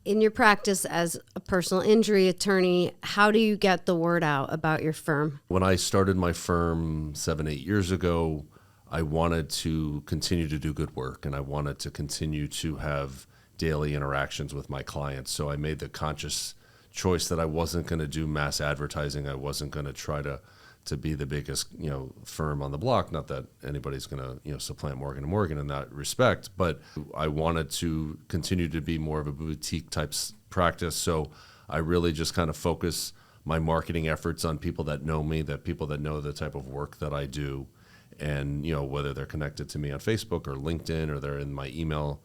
In your practice as a personal injury attorney, how do you get the word out about your firm? When I started my firm 7-8 years ago, I wanted to continue to do good work, and I wanted to continue to have daily interactions with my clients. So I made the conscious choice that I wasn't going to do mass advertising. I wasn't going to try to be the biggest, firm on the block. Not that anybody's going to, supplant Morgan & Morgan in that respect, but I wanted to continue to be more of a boutique type practice. So I really just kind of focus my marketing efforts on people that know me, that people that know the type of work that I do. And, whether they're connected to me on Facebook or LinkedIn or they're in my email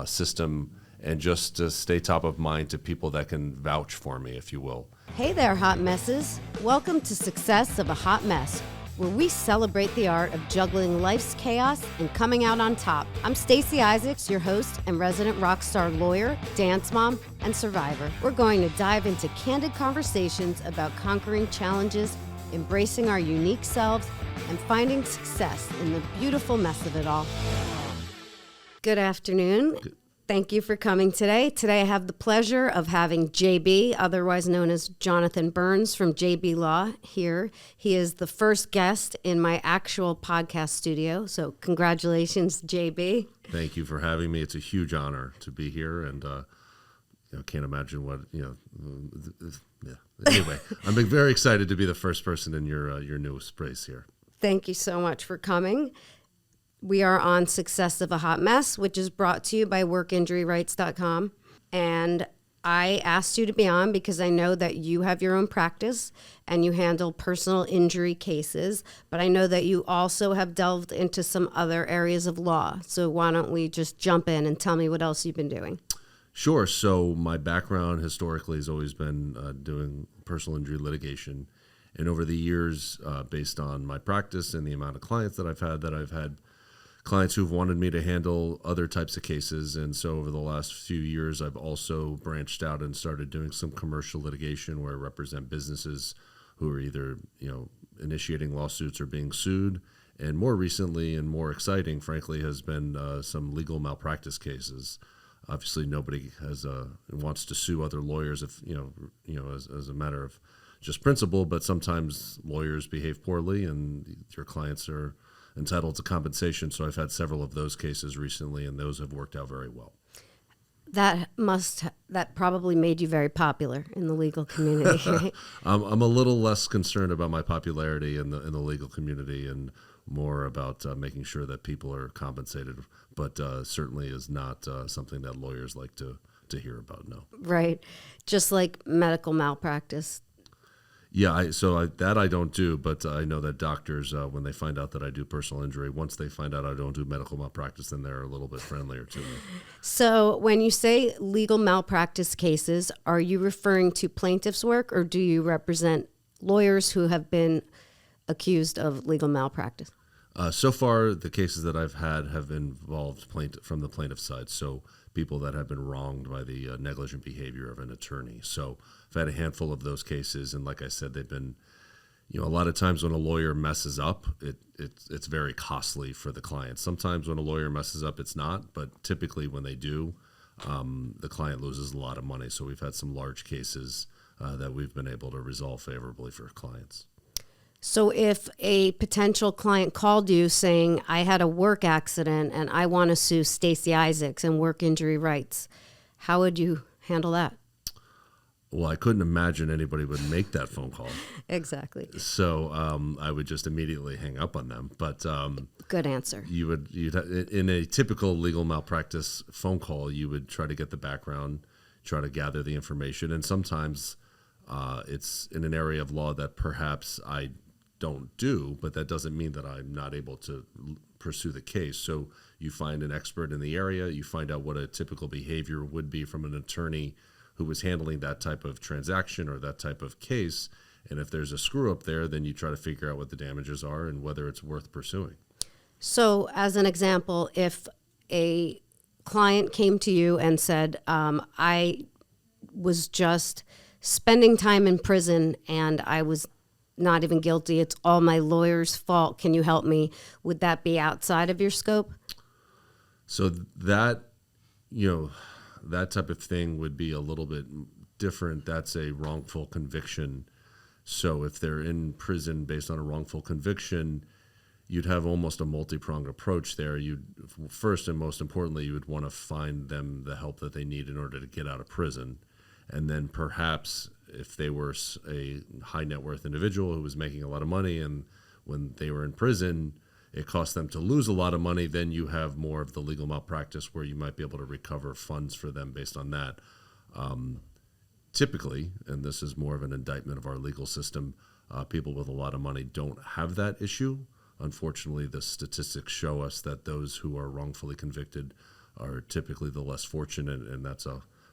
system, and just to stay top of mind to people that can vouch for me, if you will. Hey there, hot messes. Welcome to Success of a Hot Mess, where we celebrate the art of juggling life's chaos and coming out on top. I'm Stacey Isaacs, your host and resident rock star lawyer, dance mom, and survivor. We're going to dive into candid conversations about conquering challenges, embracing our unique selves, and finding success in the beautiful mess of it all. Good afternoon. Thank you for coming today. Today I have the pleasure of having JB, otherwise known as Jonathan Burns from JB Law, here. He is the first guest in my actual podcast studio, so congratulations, JB. Thank you for having me. It's a huge honor to be here, and can't imagine what, Anyway, I'm very excited to be the first person in your new space here. Thank you so much for coming. We are on Success of a Hot Mess, which is brought to you by workinjuryrights.com. And I asked you to be on because I know that you have your own practice and you handle personal injury cases, but I know that you also have delved into some other areas of law. So why don't we just jump in and tell me what else you've been doing? Sure. So my background historically has always been doing personal injury litigation. And over the years, based on my practice and the amount of clients that I've had clients who've wanted me to handle other types of cases. And so over the last few years, I've also branched out and started doing some commercial litigation where I represent businesses who are either, initiating lawsuits or being sued. And more recently and more exciting, frankly, has been some legal malpractice cases. Obviously, nobody wants to sue other lawyers if, as a matter of just principle, but sometimes lawyers behave poorly and your clients are entitled to compensation. So I've had several of those cases recently, and those have worked out very well. That probably made you very popular in the legal community. Right? I'm a little less concerned about my popularity in the legal community and more about making sure that people are compensated, but certainly is not something that lawyers like to hear about, no. Right. Just like medical malpractice. Yeah, I don't do, but I know that doctors, when they find out that I do personal injury, once they find out I don't do medical malpractice, then they're a little bit friendlier to me. So when you say legal malpractice cases, are you referring to plaintiff's work, or do you represent lawyers who have been accused of legal malpractice? So far, the cases that I've had have involved from the plaintiff side, so people that have been wronged by the negligent behavior of an attorney. So I've had a handful of those cases, and like I said, they've been, a lot of times when a lawyer messes up, it's very costly for the client. Sometimes when a lawyer messes up, it's not, but typically when they do, the client loses a lot of money. So we've had some large cases that we've been able to resolve favorably for clients. So if a potential client called you saying, I had a work accident and I want to sue Stacey Isaacs and work injury rights, how would you handle that? Well, I couldn't imagine anybody would make that phone call. Exactly. So I would just immediately hang up on them. But good answer. You'd in a typical legal malpractice phone call, you would try to get the background, try to gather the information, and sometimes it's in an area of law that perhaps I don't do, but that doesn't mean that I'm not able to pursue the case. So you find an expert in the area, you find out what a typical behavior would be from an attorney who was handling that type of transaction or that type of case. And if there's a screw up there, then you try to figure out what the damages are and whether it's worth pursuing. So as an example, if a client came to you and said, I was just spending time in prison and I was not even guilty, it's all my lawyer's fault, can you help me? Would that be outside of your scope? So that, that type of thing would be a little bit different. That's a wrongful conviction. So if they're in prison based on a wrongful conviction, you'd have almost a multi-pronged approach there. You'd first and most importantly, you would want to find them the help that they need in order to get out of prison. And then perhaps if they were a high net worth individual who was making a lot of money, and when they were in prison, it cost them to lose a lot of money, then you have more of the legal malpractice where you might be able to recover funds for them based on that. Typically, and this is more of an indictment of our legal system, people with a lot of money don't have that issue. Unfortunately, the statistics show us that those who are wrongfully convicted are typically the less fortunate, and that's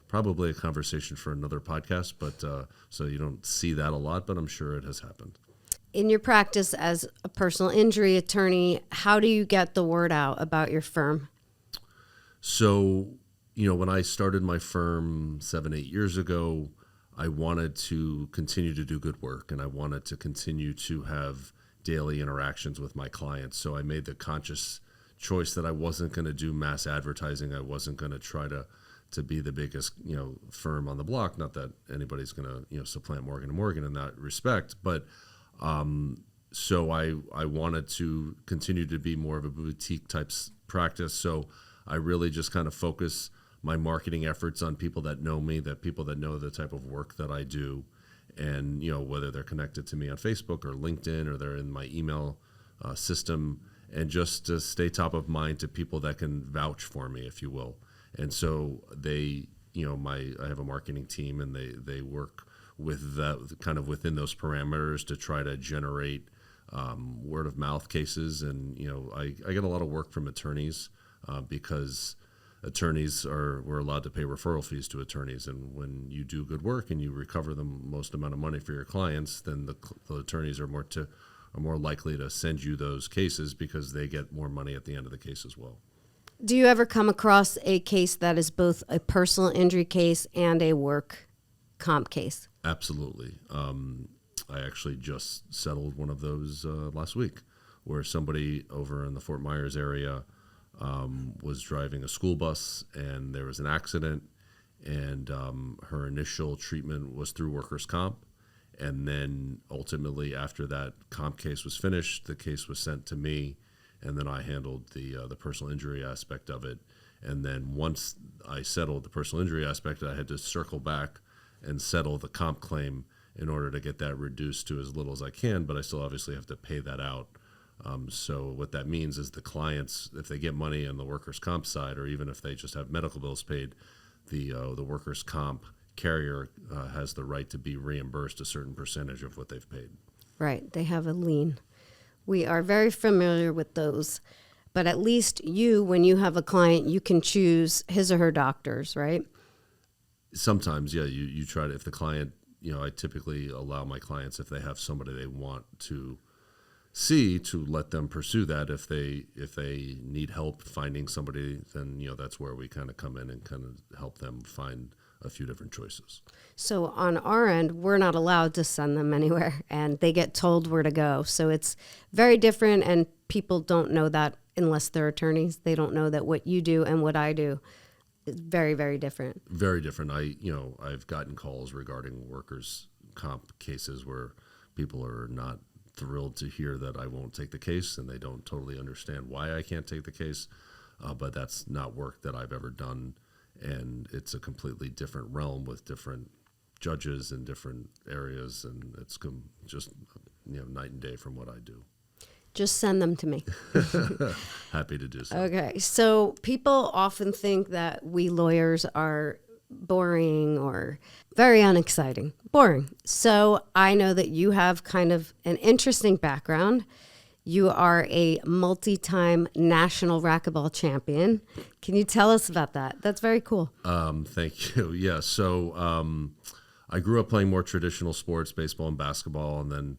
probably a conversation for another podcast, but so you don't see that a lot, but I'm sure it has happened. In your practice as a personal injury attorney, how do you get the word out about your firm? So, when I started my firm 7-8 years ago, I wanted to continue to do good work, and I wanted to continue to have daily interactions with my clients. So I made the conscious choice that I wasn't going to do mass advertising. I wasn't going to try to be the biggest, firm on the block. Not that anybody's going to, supplant Morgan & Morgan in that respect, but so I wanted to continue to be more of a boutique type practice. So I really just kind of focus my marketing efforts on people that know me, that people that know the type of work that I do. And, whether they're connected to me on Facebook or LinkedIn or they're in my email system, and just to stay top of mind to people that can vouch for me, if you will. And so they, I have a marketing team, and they work with that kind of within those parameters to try to generate word of mouth cases. And, I get a lot of work from attorneys because attorneys we're allowed to pay referral fees to attorneys, and when you do good work and you recover the most amount of money for your clients, then the attorneys are more likely to send you those cases because they get more money at the end of the case as well. Do you ever come across a case that is both a personal injury case and a work comp case? Absolutely. I actually just settled one of those last week, where somebody over in the Fort Myers area was driving a school bus, and there was an accident, and her initial treatment was through workers' comp. And then ultimately, after that comp case was finished, the case was sent to me, and then I handled the personal injury aspect of it. And then once I settled the personal injury aspect, I had to circle back and settle the comp claim in order to get that reduced to as little as I can, but I still obviously have to pay that out. So what that means is the clients, if they get money on the workers' comp side, or even if they just have medical bills paid, the workers' comp carrier has the right to be reimbursed a certain percentage of what they've paid. Right. They have a lien. We are very familiar with those. But at least when you have a client, you can choose his or her doctors, right? Sometimes, yeah. You try to, if the client, I typically allow my clients, if they have somebody they want to see, to let them pursue that. If they need help finding somebody, then that's where we kind of come in and kind of help them find a few different choices. So on our end, we're not allowed to send them anywhere, and they get told where to go. So it's very different, and people don't know that unless they're attorneys. They don't know that what you do and what I do is very, very different. Very different. I've gotten calls regarding workers' comp cases where people are not thrilled to hear that I won't take the case, and they don't totally understand why I can't take the case, but that's not work that I've ever done, and it's a completely different realm with different judges in different areas, and it's just night and day from what I do. Just send them to me. Happy to do so. Okay, so people often think that we lawyers are boring or very unexciting. Boring. So I know that you have kind of an interesting background. You are a multi-time national racquetball champion. Can you tell us about that? That's very cool. Thank you. Yeah, so I grew up playing more traditional sports, baseball and basketball, and then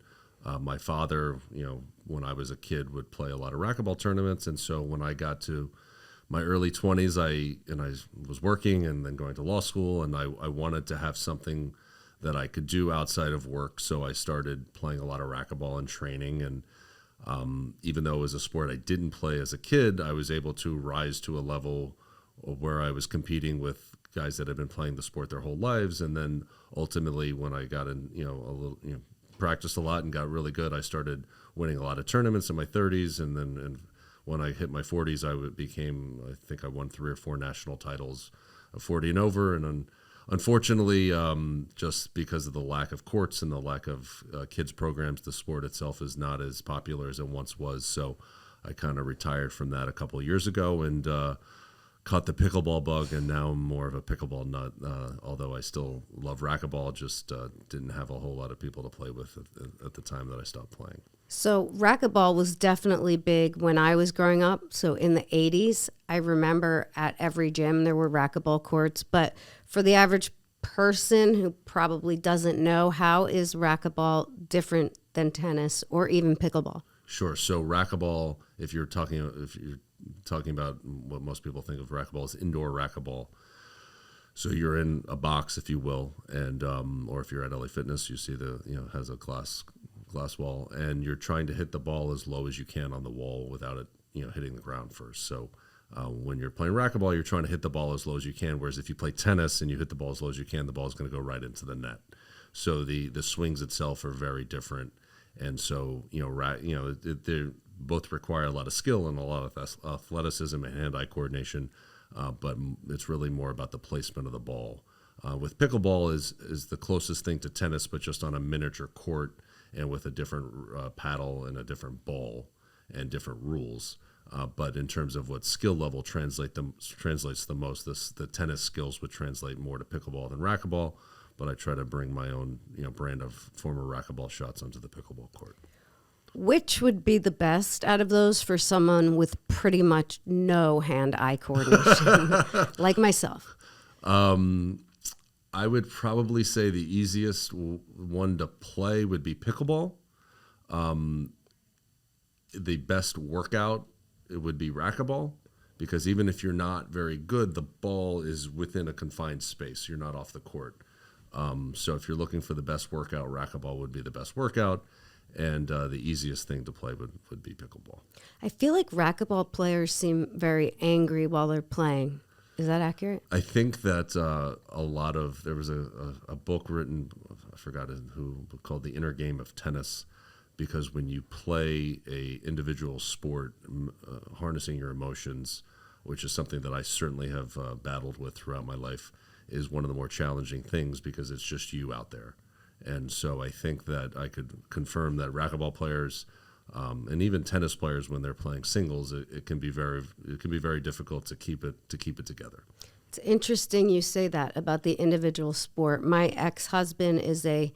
my father, when I was a kid, would play a lot of racquetball tournaments. And so when I got to my early 20s, I was working and then going to law school, and I wanted to have something that I could do outside of work. So I started playing a lot of racquetball and training. And even though it was a sport I didn't play as a kid, I was able to rise to a level where I was competing with guys that had been playing the sport their whole lives. And then ultimately when I got in, a little, practiced a lot and got really good, I started winning a lot of tournaments in my 30s. And when I hit my 40s, I think I won 3 or 4 national titles of 40 and over. And unfortunately, just because of the lack of courts and the lack of kids programs, the sport itself is not as popular as it once was. So I kind of retired from that a couple of years ago and caught the pickleball bug, and now I'm more of a pickleball nut, although I still love racquetball, just didn't have a whole lot of people to play with at the time that I stopped playing. So racquetball was definitely big when I was growing up. So in the 80s, I remember at every gym there were racquetball courts. But for the average person who probably doesn't know, how is racquetball different than tennis or even pickleball? Sure. So racquetball, if you're talking about what most people think of racquetball, is indoor racquetball. So you're in a box, if you will, and or if you're at LA Fitness, you see has a glass wall, and you're trying to hit the ball as low as you can on the wall without it hitting the ground first. So when you're playing racquetball, you're trying to hit the ball as low as you can. Whereas if you play tennis and you hit the ball as low as you can, the ball is going to go right into the net. So the swings itself are very different, and so they both require a lot of skill and a lot of athleticism and hand-eye coordination. But it's really more about the placement of the ball. With pickleball is the closest thing to tennis, but just on a miniature court and with a different paddle and a different ball and different rules. But in terms of what skill level translates the most, the tennis skills would translate more to pickleball than racquetball. But I try to bring my own brand of former racquetball shots onto the pickleball court. Which would be the best out of those for someone with pretty much no hand-eye coordination, like myself? I would probably say the easiest one to play would be pickleball. The best workout, it would be racquetball, because even if you're not very good, the ball is within a confined space. You're not off the court. So if you're looking for the best workout, racquetball would be the best workout. And the easiest thing to play would be pickleball. I feel like racquetball players seem very angry while they're playing. Is that accurate? I think that there was a book written, I forgot who, called The Inner Game of Tennis, because when you play a individual sport, harnessing your emotions, which is something that I certainly have battled with throughout my life, is one of the more challenging things because it's just you out there. And so I think that I could confirm that racquetball players and even tennis players, when they're playing singles, it can be very difficult to keep it together. It's interesting you say that about the individual sport. My ex-husband is a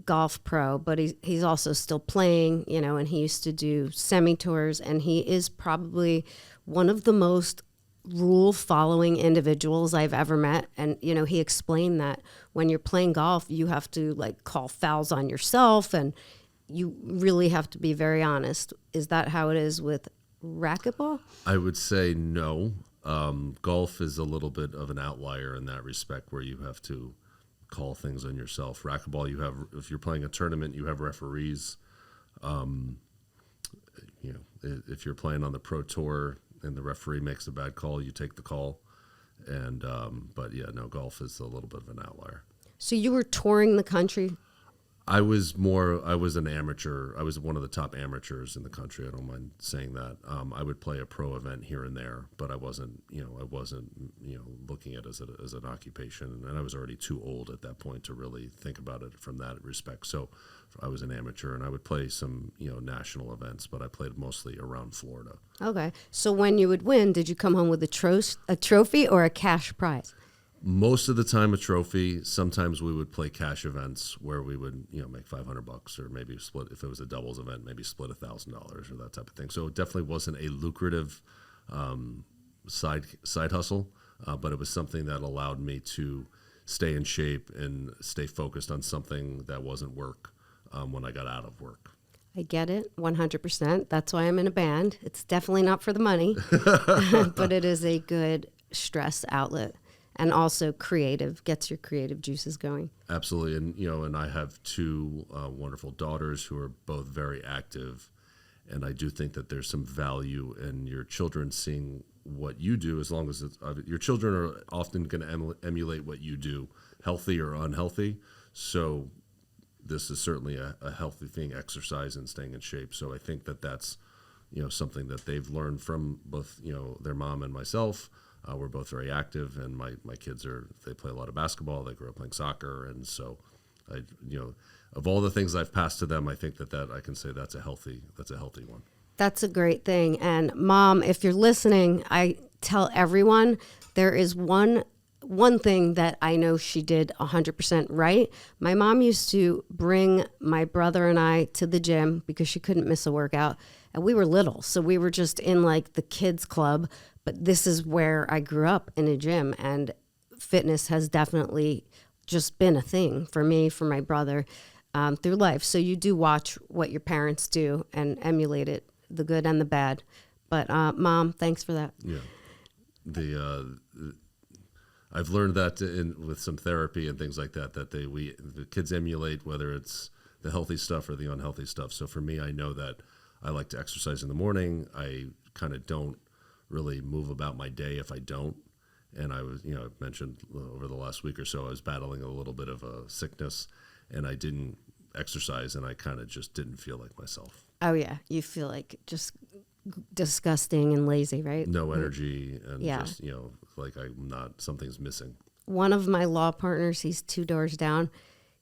golf pro, but he's also still playing, and he used to do semi-tours, and he is probably one of the most rule-following individuals I've ever met. And, he explained that when you're playing golf, you have to call fouls on yourself, and you really have to be very honest. Is that how it is with racquetball? I would say no. Golf is a little bit of an outlier in that respect, where you have to call things on yourself. Racquetball, if you're playing a tournament, you have referees. If you're playing on the pro tour and the referee makes a bad call, you take the call. And golf is a little bit of an outlier. So you were touring the country? I was an amateur. I was one of the top amateurs in the country. I don't mind saying that. I would play a pro event here and there, but I wasn't looking at it as an occupation. And I was already too old at that point to really think about it from that respect. So I was an amateur, and I would play some, national events, but I played mostly around Florida. Okay. So when you would win, did you come home with a trophy or a cash prize? Most of the time a trophy. Sometimes we would play cash events where we would, make $500, or maybe split, if it was a doubles event, maybe split $1,000 or that type of thing. So it definitely wasn't a lucrative side hustle, but it was something that allowed me to stay in shape and stay focused on something that wasn't work when I got out of work. I get it, 100%. That's why I'm in a band. It's definitely not for the money, but it is a good stress outlet. And also gets your creative juices going. Absolutely. And I have 2 wonderful daughters who are both very active. And I do think that there's some value in your children seeing what you do, as long as your children are often going to emulate what you do, healthy or unhealthy. So this is certainly a healthy thing, exercise and staying in shape. So I think that that's, something that they've learned from both, their mom and myself. We're both very active, and my kids they play a lot of basketball. They grew up playing soccer. And so of all the things I've passed to them, I think that I can say that's a healthy one. That's a great thing. And Mom, if you're listening, I tell everyone there is one thing that I know she did 100% right. My mom used to bring my brother and I to the gym because she couldn't miss a workout. And we were little, so we were just in like the kids club. But this is where I grew up, in a gym. And fitness has definitely just been a thing for me, for my brother, through life. So you do watch what your parents do and emulate it, the good and the bad. But Mom, thanks for that. Yeah, I've learned that with some therapy and things like that the kids emulate, whether it's the healthy stuff or the unhealthy stuff. So for me, I know that I like to exercise in the morning. I kind of don't really move about my day if I don't. And I was, I've mentioned over the last week or so, I was battling a little bit of a sickness, and I didn't exercise, and I kind of just didn't feel like myself. Oh yeah, you feel like just disgusting and lazy, right? No energy, and just, like something's missing. One of my law partners, he's 2 doors down.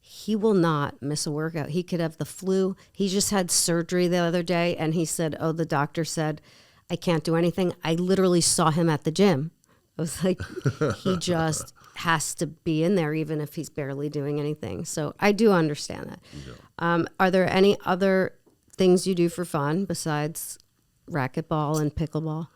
He will not miss a workout. He could have the flu. He just had surgery the other day, and he said, the doctor said, I can't do anything. I literally saw him at the gym. I was like, he just has to be in there, even if he's barely doing anything. So I do understand that. Yeah. Are there any other things you do for fun besides racquetball and pickleball?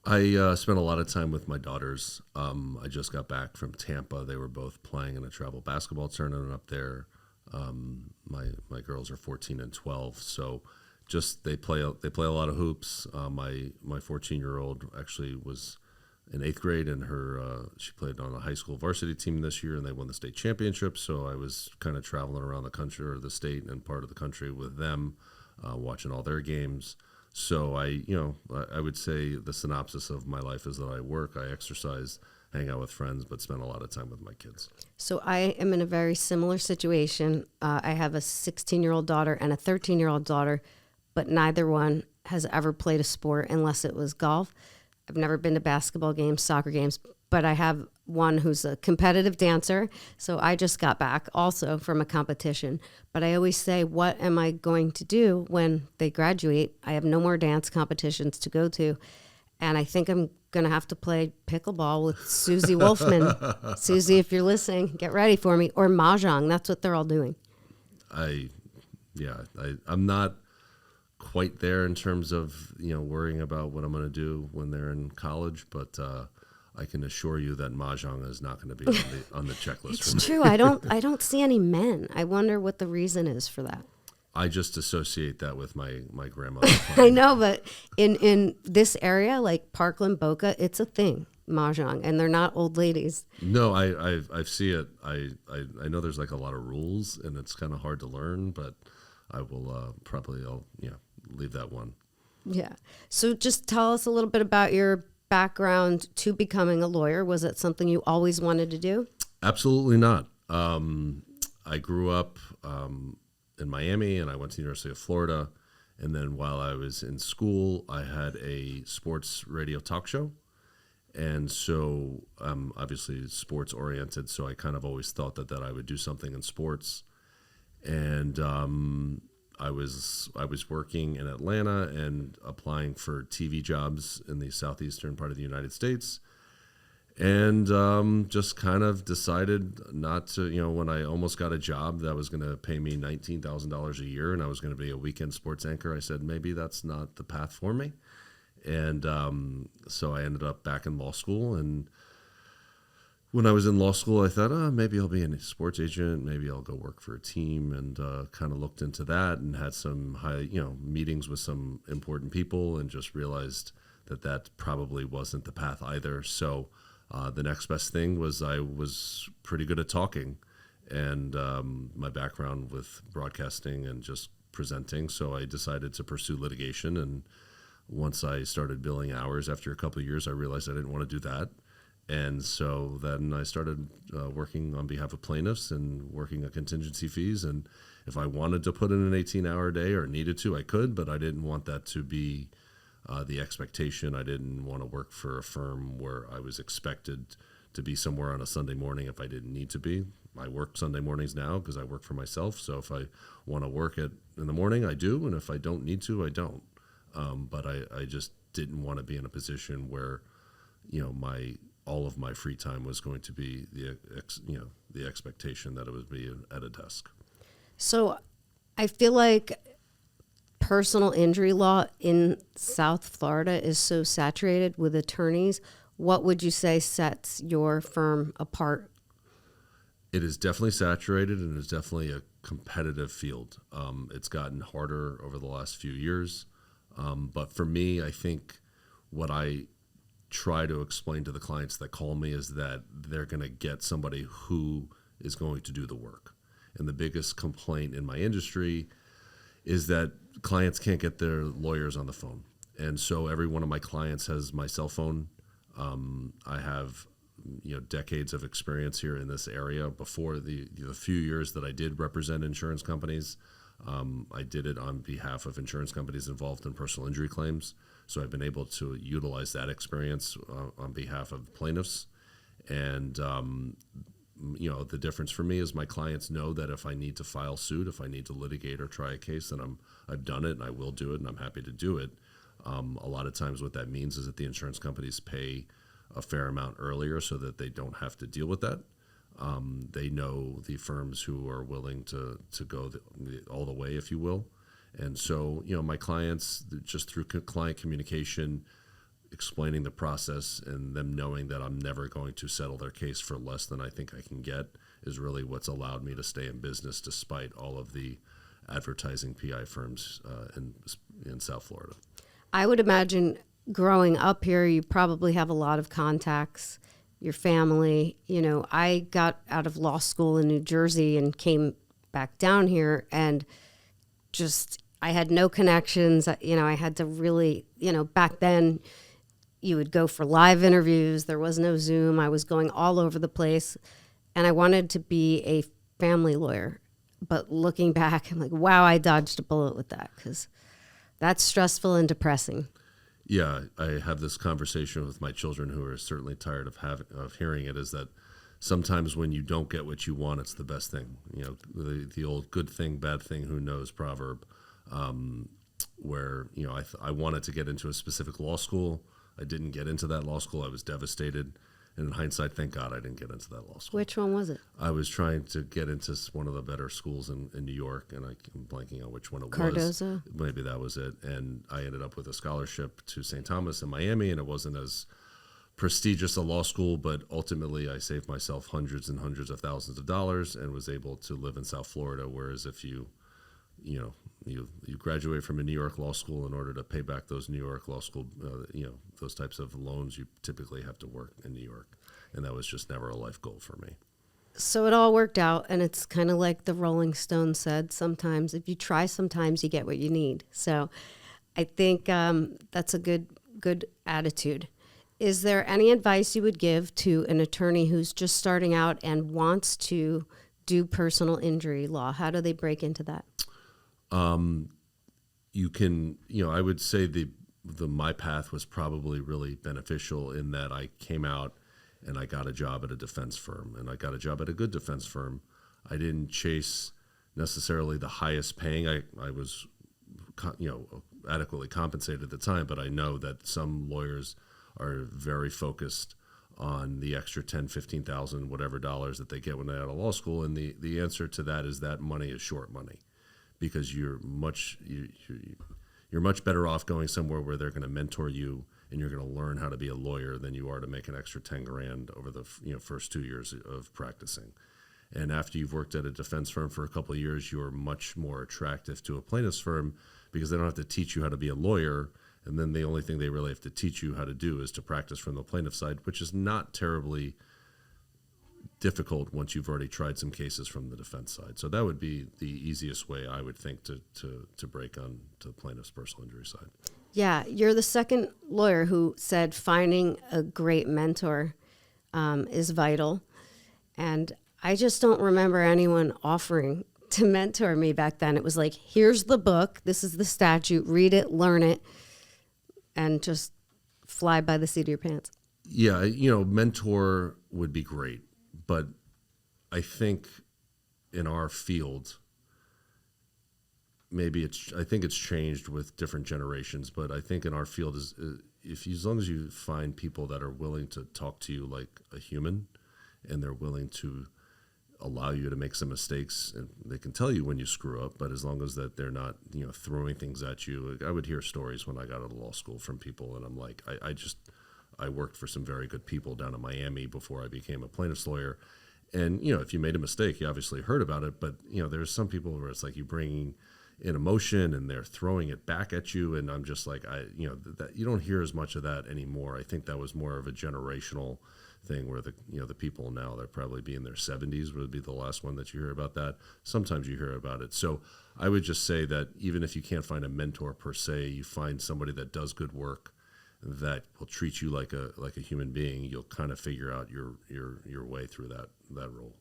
I spent a lot of time with my daughters. I just got back from Tampa. They were both playing in a travel basketball tournament up there. My girls are 14 and 12, so just they play a lot of hoops. My 14-year-old actually was in 8th grade, and she played on a high school varsity team this year, and they won the state championship. So I was kind of traveling around the country, or the state and part of the country, with them, watching all their games. So I would say the synopsis of my life is that I work, I exercise, hang out with friends, but spend a lot of time with my kids. So I am in a very similar situation. I have a 16-year-old daughter and a 13-year-old daughter, but neither one has ever played a sport unless it was golf. I've never been to basketball games, soccer games, but I have one who's a competitive dancer. So I just got back also from a competition. But I always say, what am I going to do when they graduate? I have no more dance competitions to go to. And I think I'm going to have to play pickleball with Susie Wolfman. Susie, if you're listening, get ready for me. Or mahjong. That's what they're all doing. I'm not quite there in terms of, worrying about what I'm going to do when they're in college, but I can assure you that mahjong is not going to be on the checklist. It's for me. true. I don't see any men. I wonder what the reason is for that. I just associate that with my grandmother. I know, but in this area, like Parkland, Boca, it's a thing, mahjong, and they're not old ladies. No, I see it. I know there's like a lot of rules, and it's kind of hard to learn, but I will I'll leave that one. Yeah. So just tell us a little bit about your background to becoming a lawyer. Was it something you always wanted to do? Absolutely not. I grew up in Miami, and I went to the University of Florida. And then while I was in school, I had a sports radio talk show. And so obviously sports oriented. So I kind of always thought that I would do something in sports. And I was working in Atlanta and applying for TV jobs in the southeastern part of the United States. And just kind of decided not to, when I almost got a job that was going to pay me $19,000 a year and I was going to be a weekend sports anchor, I said, maybe that's not the path for me. And so I ended up back in law school. And when I was in law school, I thought, maybe I'll be a sports agent. Maybe I'll go work for a team, and kind of looked into that and had some meetings with some important people, and just realized that probably wasn't the path either. So the next best thing was I was pretty good at talking, and my background with broadcasting and just presenting. So I decided to pursue litigation and once I started billing hours after a couple of years, I realized I didn't want to do that. And so then I started working on behalf of plaintiffs and working on contingency fees. And if I wanted to put in an 18-hour day or needed to, I could, but I didn't want that to be the expectation. I didn't want to work for a firm where I was expected to be somewhere on a Sunday morning if I didn't need to be. I work Sunday mornings now because I work for myself. So if I want to work in the morning, I do. And if I don't need to, I don't. But I just didn't want to be in a position where, all of my free time was going to be the expectation that it would be at a desk. So I feel like personal injury law in South Florida is so saturated with attorneys. What would you say sets your firm apart? It is definitely saturated, and it's definitely a competitive field. It's gotten harder over the last few years. But for me, I think what I try to explain to the clients that call me is that they're going to get somebody who is going to do the work. And the biggest complaint in my industry is that clients can't get their lawyers on the phone. And so every one of my clients has my cell phone. I have decades of experience here in this area. Before the few years that I did represent insurance companies, I did it on behalf of insurance companies involved in personal injury claims. So I've been able to utilize that experience on behalf of plaintiffs. And, the difference for me is my clients know that if I need to file suit, if I need to litigate or try a case, then I've done it and I will do it and I'm happy to do it. A lot of times what that means is that the insurance companies pay a fair amount earlier so that they don't have to deal with that. They know the firms who are willing to go all the way, if you will. And so, my clients, just through client communication, explaining the process and them knowing that I'm never going to settle their case for less than I think I can get is really what's allowed me to stay in business despite all of the advertising PI firms in South Florida. I would imagine growing up here, you probably have a lot of contacts, your family. I got out of law school in New Jersey and came back down here and I had no connections. I had to really, back then you would go for live interviews. There was no Zoom. I was going all over the place and I wanted to be a family lawyer. But looking back, I'm like, wow, I dodged a bullet with that because that's stressful and depressing. Yeah, I have this conversation with my children who are certainly tired of hearing it, is that sometimes when you don't get what you want, it's the best thing. The old good thing, bad thing, who knows proverb, where, I wanted to get into a specific law school. I didn't get into that law school. I was devastated. And in hindsight, thank God I didn't get into that law school. Which one was it? I was trying to get into one of the better schools in New York, and I'm blanking on which one it Cardozo? was. Maybe that was it. And I ended up with a scholarship to St. Thomas in Miami, and it wasn't as prestigious a law school, but ultimately I saved myself hundreds and hundreds of thousands of dollars and was able to live in South Florida, whereas if you graduate from a New York law school, in order to pay back those New York law school, those types of loans, you typically have to work in New York. And that was just never a life goal for me. So it all worked out, and it's kind of like the Rolling Stones said, sometimes if you try, sometimes you get what you need. So I think that's a good attitude. Is there any advice you would give to an attorney who's just starting out and wants to do personal injury law? How do they break into that? You can, I would say my path was probably really beneficial in that I came out and I got a job at a defense firm, and I got a job at a good defense firm. I didn't chase necessarily the highest paying. I was, adequately compensated at the time, but I know that some lawyers are very focused on the extra 10, 15,000, whatever dollars that they get when they're out of law school. And the answer to that is that money is short money, because you're much better off going somewhere where they're going to mentor you and you're going to learn how to be a lawyer than you are to make an extra 10 grand over the first 2 years of practicing. And after you've worked at a defense firm for a couple of years, you're much more attractive to a plaintiff's firm because they don't have to teach you how to be a lawyer. And then the only thing they really have to teach you how to do is to practice from the plaintiff side, which is not terribly difficult once you've already tried some cases from the defense side. So that would be the easiest way, I would think, to break on to the plaintiff's personal injury side. Yeah, you're the second lawyer who said finding a great mentor is vital. And I just don't remember anyone offering to mentor me back then. It was like, here's the book, this is the statute, read it, learn it, and just fly by the seat of your pants. Yeah, mentor would be great, but I think in our field, I think it's changed with different generations, but I think in our field as long as you find people that are willing to talk to you like a human, and they're willing to allow you to make some mistakes, and they can tell you when you screw up, but as long as that they're not, throwing things at you. I would hear stories when I got out of law school from people, and I'm like, I worked for some very good people down in Miami before I became a plaintiff's lawyer. And, if you made a mistake, you obviously heard about it, but, there's some people where it's like you bringing in emotion and they're throwing it back at you. And I'm just like, that you don't hear as much of that anymore. I think that was more of a generational thing where the people now, they're probably be in their 70s would be the last one that you hear about that. Sometimes you hear about it. So I would just say that even if you can't find a mentor per se, you find somebody that does good work that will treat you like a human being, you'll kind of figure out your way through that role.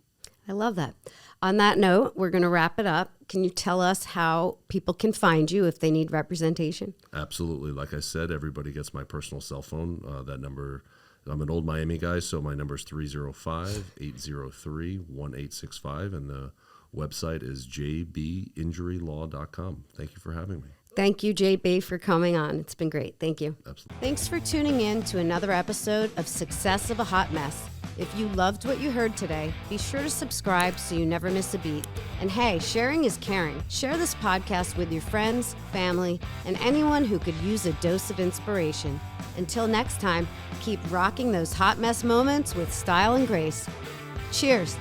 I love that. On that note, we're going to wrap it up. Can you tell us how people can find you if they need representation? Absolutely. Like I said, everybody gets my personal cell phone. That number, I'm an old Miami guy, so my number is 305-803-1865, and the website is jbinjurylaw.com. Thank you for having me. Thank you, JB, for coming on. It's been great. Thank you. Absolutely. Thanks for tuning in to another episode of Success of a Hot Mess. If you loved what you heard today, be sure to subscribe so you never miss a beat. And hey, sharing is caring. Share this podcast with your friends, family, and anyone who could use a dose of inspiration. Until next time, keep rocking those hot mess moments with style and grace. Cheers.